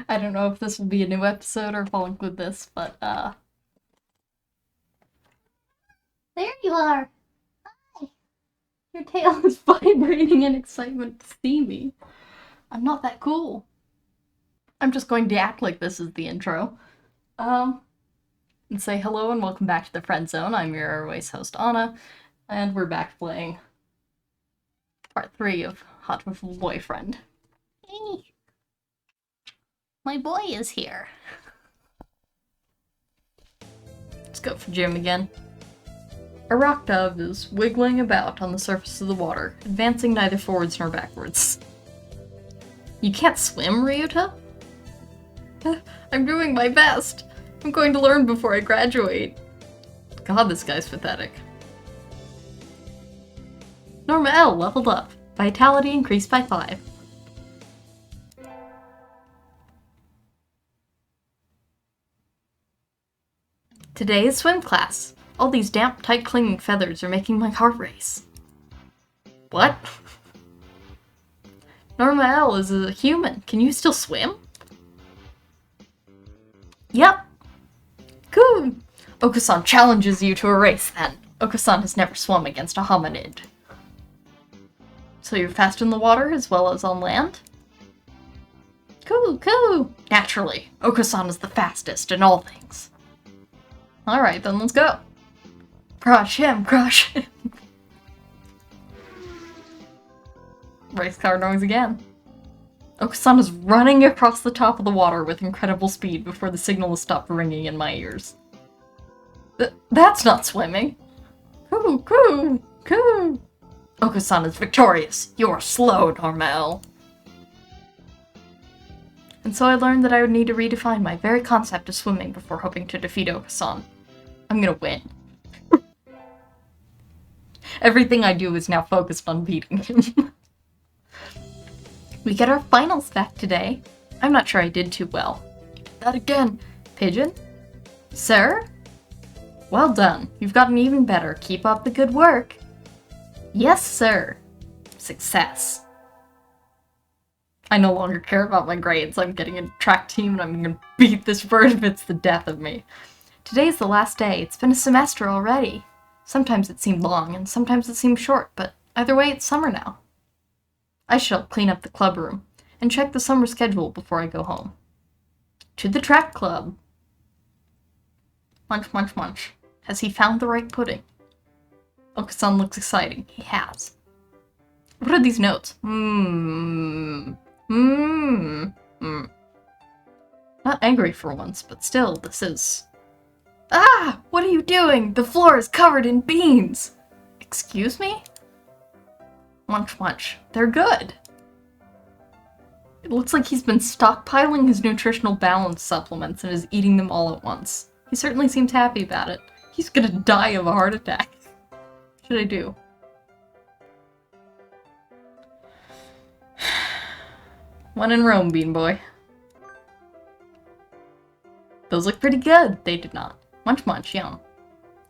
I don't know if this will be a new episode or if I'll include this, but, there you are! Hi! Your tail is vibrating in excitement to see me. I'm not that cool. I'm just going to act like this is the intro. And say hello and welcome back to the Friend Zone. I'm your always host, Ahna, and we're back playing part 3 of Hatoful Boyfriend. Hey! My boy is here. Let's go for Jim again. A rock dove is wiggling about on the surface of the water, advancing neither forwards nor backwards. You can't swim, Ryuta? I'm doing my best. I'm going to learn before I graduate. God, this guy's pathetic. Norma L leveled up. Vitality increased by 5. Today is swim class. All these damp, tight clinging feathers are making my heart race. What? Norma L is a human. Can you still swim? Yep. Cool. Okusan challenges you to a race then. Okusan has never swum against a hominid. So you're fast in the water as well as on land? Cool. Naturally, Okusan is the fastest in all things. Alright, then let's go. Crush him. Race car noise again. Okusan is running across the top of the water with incredible speed before the signal has stopped ringing in my ears. That's not swimming. Cool. Okusan is victorious. You're slow, Normal. And so I learned that I would need to redefine my very concept of swimming before hoping to defeat Okusan. I'm gonna win. Everything I do is now focused on beating him. We get our finals back today. I'm not sure I did too well. That again. Pigeon? Sir? Well done. You've gotten even better. Keep up the good work. Yes, sir. Success. I no longer care about my grades. I'm getting a track team and I'm gonna beat this bird if it's the death of me. Today's the last day. It's been a semester already. Sometimes it seemed long and sometimes it seemed short, but either way it's summer now. I shall clean up the club room and check the summer schedule before I go home. To the track club. Munch. Has he found the right pudding? Okusan looks exciting. He has. What are these notes? Not angry for once, but still, this is... Ah! What are you doing? The floor is covered in beans! Excuse me? Munch. They're good. It looks like he's been stockpiling his nutritional balance supplements and is eating them all at once. He certainly seems happy about it. He's gonna die of a heart attack. What should I do? One in Rome, Bean Boy. Those look pretty good. They did not. Munch, yum.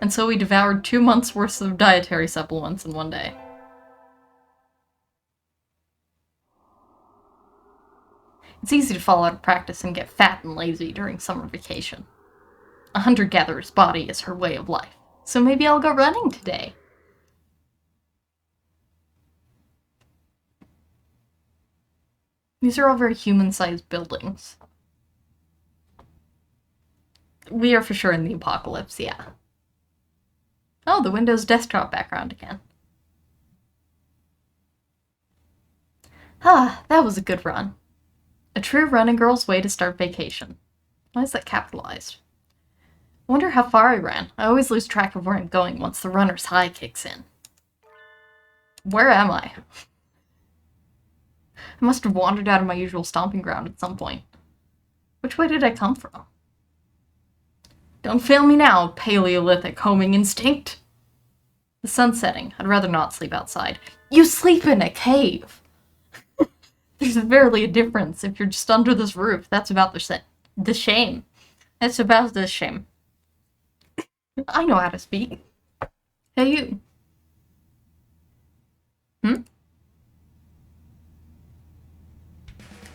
And so we devoured 2 months' worth of dietary supplements in one day. It's easy to fall out of practice and get fat and lazy during summer vacation. A hunter-gatherer's body is her way of life, so maybe I'll go running today. These are all very human-sized buildings. We are for sure in the apocalypse, yeah. Oh, the Windows desktop background again. Ah, that was a good run. A true running girl's way to start vacation. Why is that capitalized? I wonder how far I ran. I always lose track of where I'm going once the runner's high kicks in. Where am I? I must have wandered out of my usual stomping ground at some point. Which way did I come from? Don't fail me now, Paleolithic homing instinct! The sun's setting. I'd rather not sleep outside. You sleep in a cave! There's barely a difference if you're just under this roof. That's about the shame. That's about the shame. I know how to speak. Hey, you.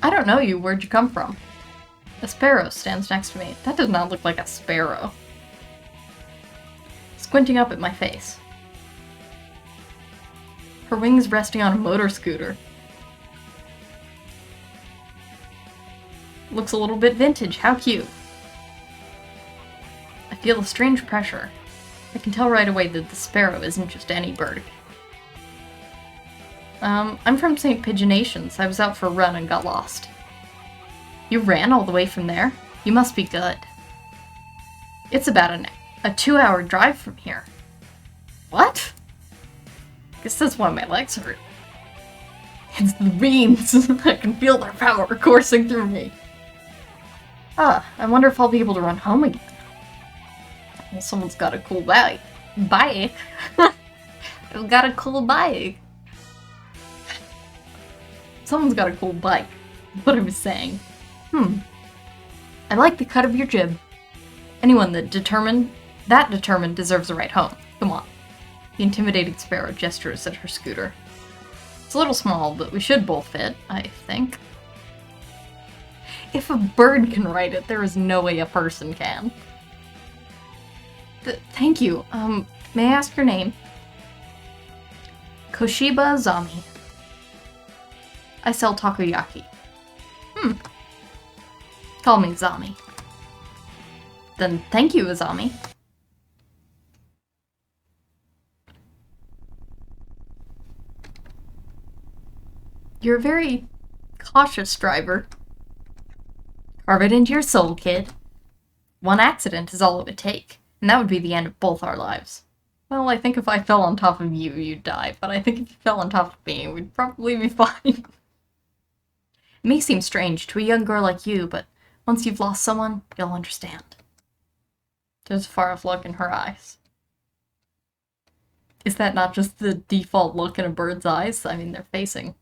I don't know you. Where'd you come from? A sparrow stands next to me. That does not look like a sparrow. Squinting up at my face. Her wings resting on a motor scooter. Looks a little bit vintage. How cute. I feel a strange pressure. I can tell right away that the sparrow isn't just any bird. I'm from St. Pigeonations. I was out for a run and got lost. You ran all the way from there? You must be good. It's about a 2-hour drive from here. What? Guess that's why my legs hurt. It's the beans! I can feel their power coursing through me. Ah, I wonder if I'll be able to run home again. Well, someone's got a cool bike. Bike? I've got a cool bike. Someone's got a cool bike. What I was saying. I like the cut of your jib. Anyone that determined deserves a ride home. Come on. The intimidating sparrow gestures at her scooter. It's a little small, but we should both fit, I think. If a bird can ride it, there is no way a person can. Thank you. May I ask your name? Koshiba Zami. I sell takoyaki. Call me Zami. Then thank you, Azami. You're a very cautious driver. Carve it into your soul, kid. One accident is all it would take, and that would be the end of both our lives. Well, I think if I fell on top of you, you'd die, but I think if you fell on top of me, we'd probably be fine. It may seem strange to a young girl like you, but once you've lost someone, you'll understand. There's a far-off look in her eyes. Is that not just the default look in a bird's eyes? I mean, they're facing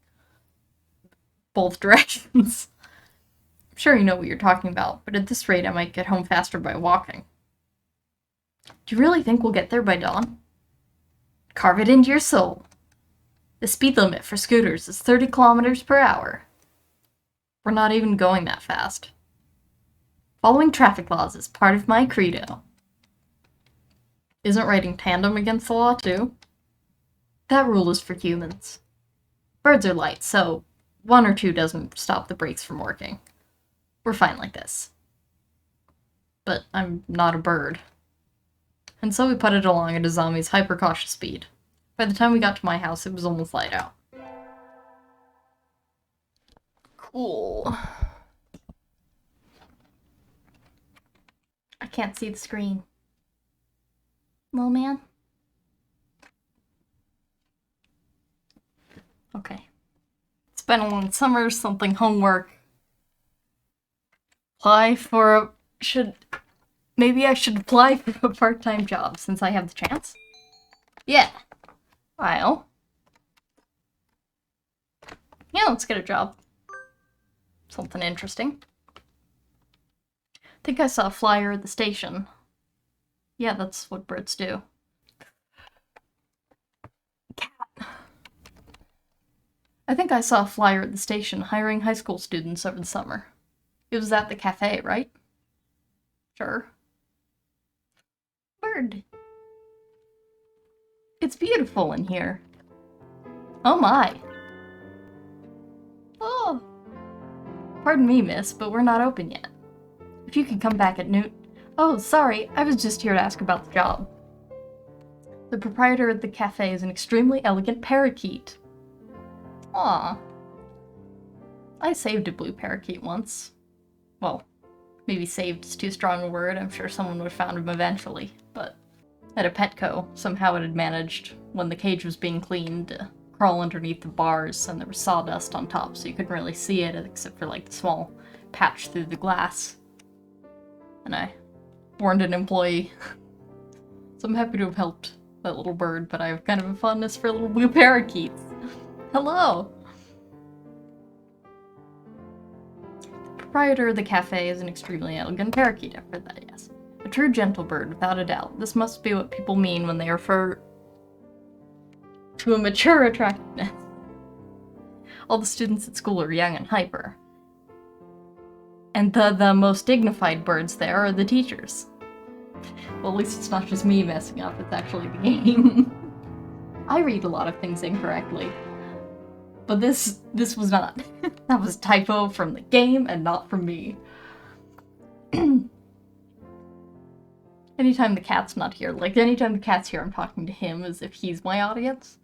both directions. I'm sure you know what you're talking about, but at this rate I might get home faster by walking. Do you really think we'll get there by dawn? Carve it into your soul. The speed limit for scooters is 30 kilometers per hour. We're not even going that fast. Following traffic laws is part of my credo. Isn't riding tandem against the law, too? That rule is for humans. Birds are light, so 1 or 2 doesn't stop the brakes from working. We're fine like this. But I'm not a bird. And so we putted along at Azami's hyper-cautious speed. By the time we got to my house, it was almost light out. Cool. I can't see the screen. Little man? Okay. It's been a long summer, something homework. Maybe I should apply for a part-time job since I have the chance? Yeah. Well. Yeah, let's get a job. Something interesting. I think I saw a flyer at the station. Yeah, that's what birds do. Cat. I think I saw a flyer at the station hiring high school students over the summer. It was at the cafe, right? Sure. Bird. It's beautiful in here. Oh my. Oh. Pardon me, miss, but we're not open yet. If you could come back at noon... Oh, sorry, I was just here to ask about the job. The proprietor of the cafe is an extremely elegant parakeet. Aw. I saved a blue parakeet once. Well, maybe saved is too strong a word. I'm sure someone would have found him eventually, but at a Petco, somehow it had managed, when the cage was being cleaned, to crawl underneath the bars, and there was sawdust on top, so you couldn't really see it, except for, like, the small patch through the glass. And I warned an employee. So I'm happy to have helped that little bird, but I have kind of a fondness for little blue parakeets. Hello! The proprietor of the cafe is an extremely elegant parakeet, I've heard that, yes. A true gentle bird, without a doubt. This must be what people mean when they refer to a mature attractiveness. All the students at school are young and hyper. And the most dignified birds there are the teachers. Well, at least it's not just me messing up, it's actually the game. I read a lot of things incorrectly. But this was not. That was a typo from the game and not from me. Anytime the cat's not here, like anytime the cat's here, I'm talking to him as if he's my audience.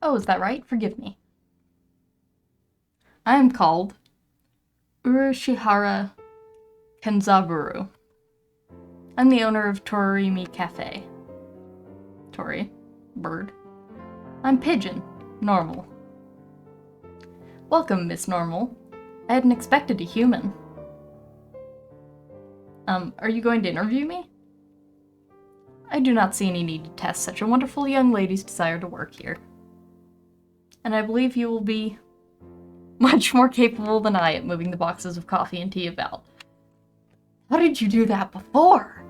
Oh, is that right? Forgive me. I am called Urushihara Kenzaburo. I'm the owner of Torimi Cafe. Tori, bird. I'm Pigeon, normal. Welcome, Miss Normal. I hadn't expected a human. Are you going to interview me? I do not see any need to test such a wonderful young lady's desire to work here. And I believe you will be much more capable than I at moving the boxes of coffee and tea about. How did you do that before?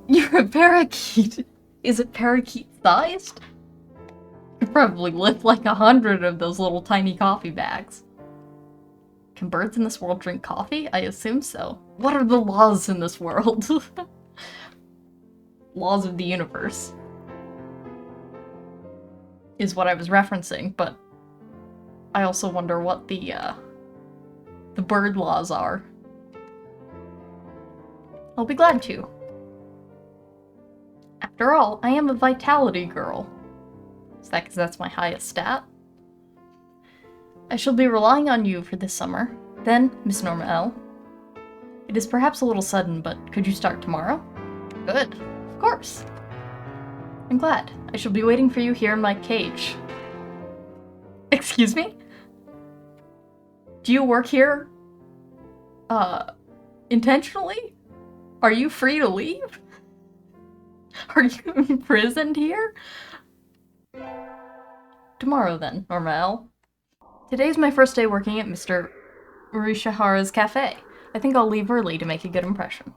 You're a parakeet. Is it parakeet-sized? You could probably lift like 100 of those little tiny coffee bags. Can birds in this world drink coffee? I assume so. What are the laws in this world? Laws of the universe. Is what I was referencing, but I also wonder what the bird laws are. I'll be glad to. After all, I am a vitality girl. Is that because that's my highest stat? I shall be relying on you for this summer. Then, Miss Norma L. It is perhaps a little sudden, but could you start tomorrow? Good. Of course. I'm glad. I shall be waiting for you here in my cage. Excuse me? Do you work here? Intentionally? Are you free to leave? Are you imprisoned here? Tomorrow then, Norma L. Today's my first day working at Mr. Urishihara's cafe. I think I'll leave early to make a good impression.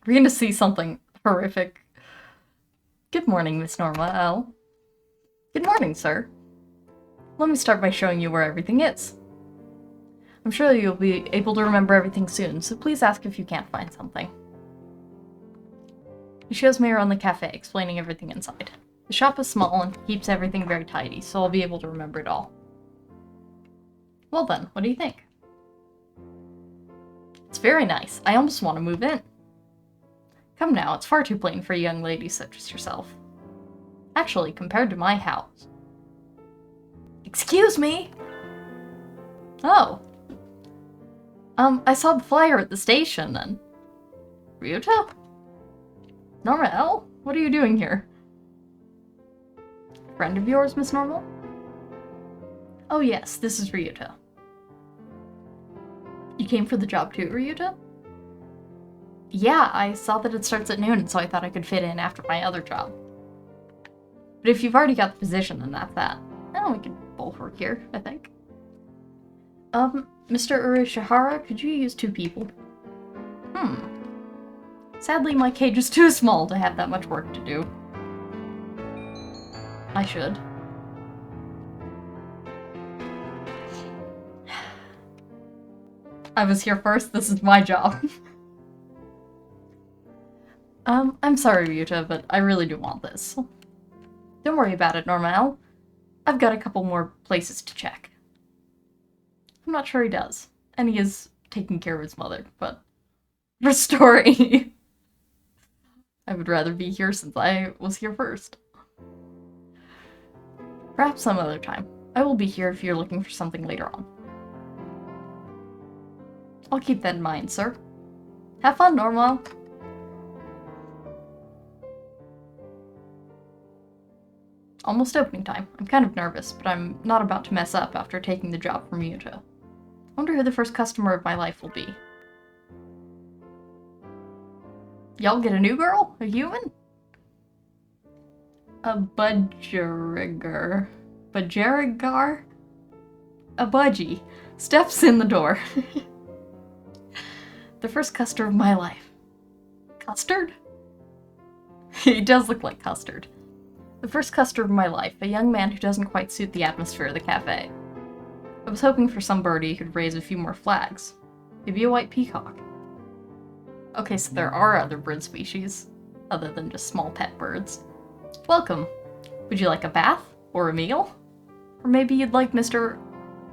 We're going to see something horrific. Good morning, Miss Norma L. Good morning, sir. Let me start by showing you where everything is. I'm sure you'll be able to remember everything soon, so please ask if you can't find something. He shows me around the cafe, explaining everything inside. The shop is small and keeps everything very tidy, so I'll be able to remember it all. Well then, what do you think? It's very nice. I almost want to move in. Come now, it's far too plain for a young lady such as yourself. Actually, compared to my house. Excuse me? Oh. I saw the flyer at the station and... Ryuta? Norma L? What are you doing here? Friend of yours, Miss Normal? Oh yes, this is Ryuta. You came for the job too, Ryuta? Yeah, I saw that it starts at noon, so I thought I could fit in after my other job. But if you've already got the position, then that's that. Oh, we can both work here, I think. Mr. Urishihara, could you use 2 people? Sadly, my cage is too small to have that much work to do. I should. I was here first, this is my job. I'm sorry, Ryuta, but I really do want this. Don't worry about it, Norma L. I've got a couple more places to check. I'm not sure he does. And he is taking care of his mother, but... For story! I would rather be here since I was here first. Perhaps some other time. I will be here if you're looking for something later on. I'll keep that in mind, sir. Have fun, Norma. Almost opening time. I'm kind of nervous, but I'm not about to mess up after taking the job from Yuta. I wonder who the first customer of my life will be. Y'all get a new girl? A human? A budgerigar. Budgerigar? A budgie. Steps in the door. The first customer of my life. Custard? He does look like custard. The first customer of my life, a young man who doesn't quite suit the atmosphere of the cafe. I was hoping for some birdie who'd raise a few more flags. Maybe a white peacock. Okay, so there are other bird species, other than just small pet birds. Welcome. Would you like a bath? Or a meal? Or maybe you'd like Mr.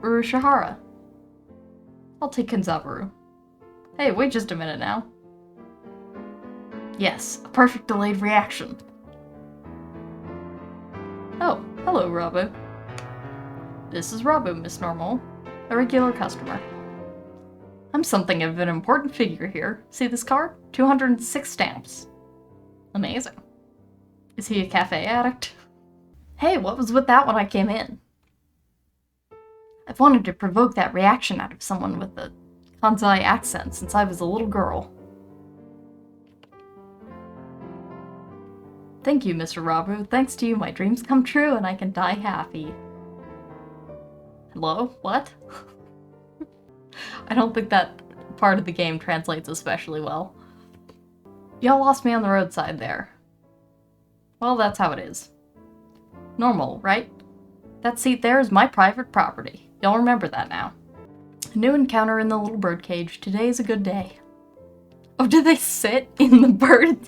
Urushihara? I'll take Kenzabaru. Hey, wait just a minute now. Yes, a perfect delayed reaction. Oh, hello, Rabu. This is Rabu, Miss Normal. A regular customer. I'm something of an important figure here. See this card? 206 stamps. Amazing. Is he a cafe addict? Hey, what was with that when I came in? I've wanted to provoke that reaction out of someone with a Kansai accent since I was a little girl. Thank you, Mr. Rabu. Thanks to you, my dreams come true and I can die happy. Hello? What? I don't think that part of the game translates especially well. Y'all lost me on the roadside there. Well, that's how it is. Normal, right? That seat there is my private property. Y'all remember that now. A new encounter in the little bird cage. Today is a good day. Oh, do they sit in the bird?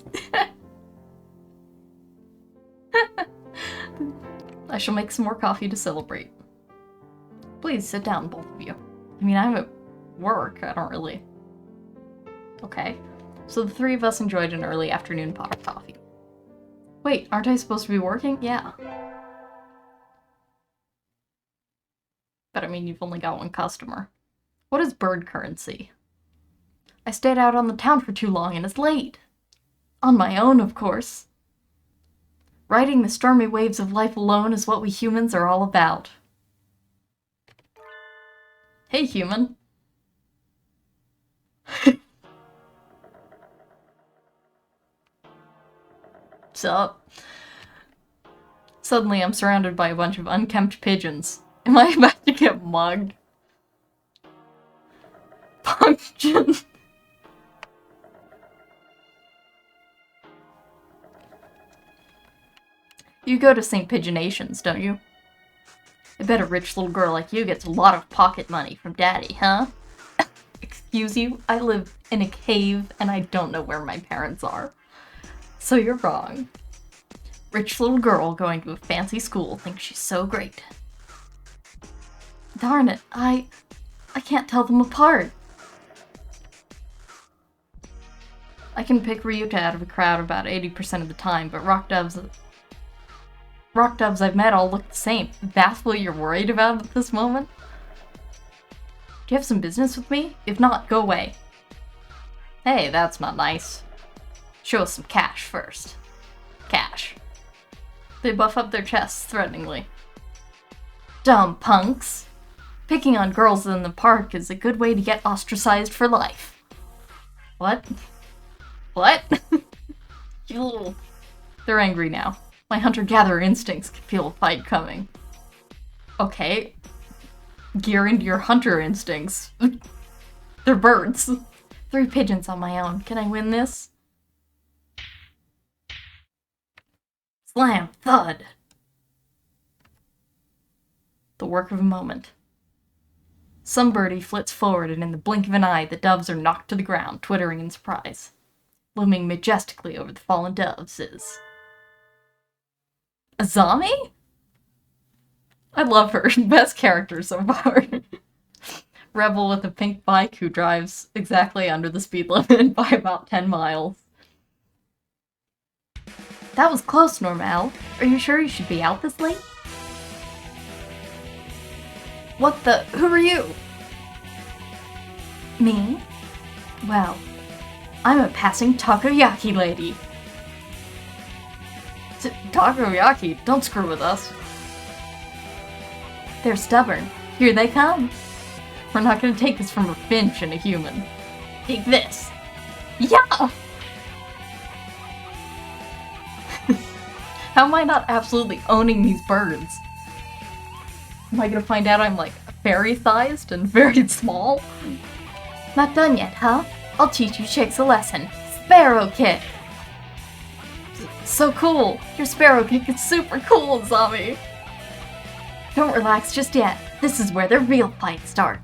I shall make some more coffee to celebrate. Please sit down, both of you. I mean, I'm at work. I don't really... Okay. So the three of us enjoyed an early afternoon pot of coffee. Wait, aren't I supposed to be working? Yeah. But I mean, you've only got one customer. What is bird currency? I stayed out on the town for too long and it's late. On my own, of course. Riding the stormy waves of life alone is what we humans are all about. Hey, human. Sup? Suddenly I'm surrounded by a bunch of unkempt pigeons. Am I about to get mugged? Function. You go to St. Pigeonations, don't you? I bet a rich little girl like you gets a lot of pocket money from Daddy, huh? Excuse you? I live in a cave and I don't know where my parents are. So you're wrong. Rich little girl going to a fancy school thinks she's so great. Darn it, I can't tell them apart. I can pick Ryuta out of a crowd about 80% of the time, but rock doves I've met all look the same. That's what you're worried about at this moment? Do you have some business with me? If not, go away. Hey, that's not nice. Show us some cash first. Cash. They buff up their chests threateningly. Dumb punks. Picking on girls in the park is a good way to get ostracized for life. What? What? You little... They're angry now. My hunter-gatherer instincts can feel a fight coming. Okay. Gear into your hunter instincts. They're birds. 3 pigeons on my own. Can I win this? Slam! Thud! The work of a moment. Some birdie flits forward and in the blink of an eye the doves are knocked to the ground, twittering in surprise. Looming majestically over the fallen doves is... Azami? I love her. Best character so far. Rebel with a pink bike who drives exactly under the speed limit by about 10 miles. That was close, Normal. Are you sure you should be out this late? What the? Who are you? Me? Well, I'm a passing takoyaki lady. Takoyaki? Don't screw with us. They're stubborn. Here they come. We're not gonna take this from a finch and a human. Take this. Yeah! How am I not absolutely owning these birds? Am I gonna find out I'm like fairy-sized and very small? Not done yet, huh? I'll teach you chicks a lesson. Sparrow kick! So cool! Your sparrow kick is super cool, Azami! Don't relax just yet. This is where the real fight starts.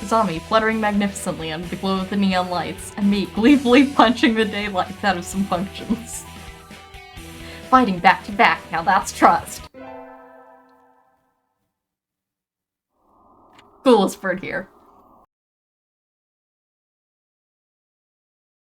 Zombie fluttering magnificently under the glow of the neon lights, and me gleefully punching the daylight out of some functions. Fighting back to back, now that's trust. Coolest bird here.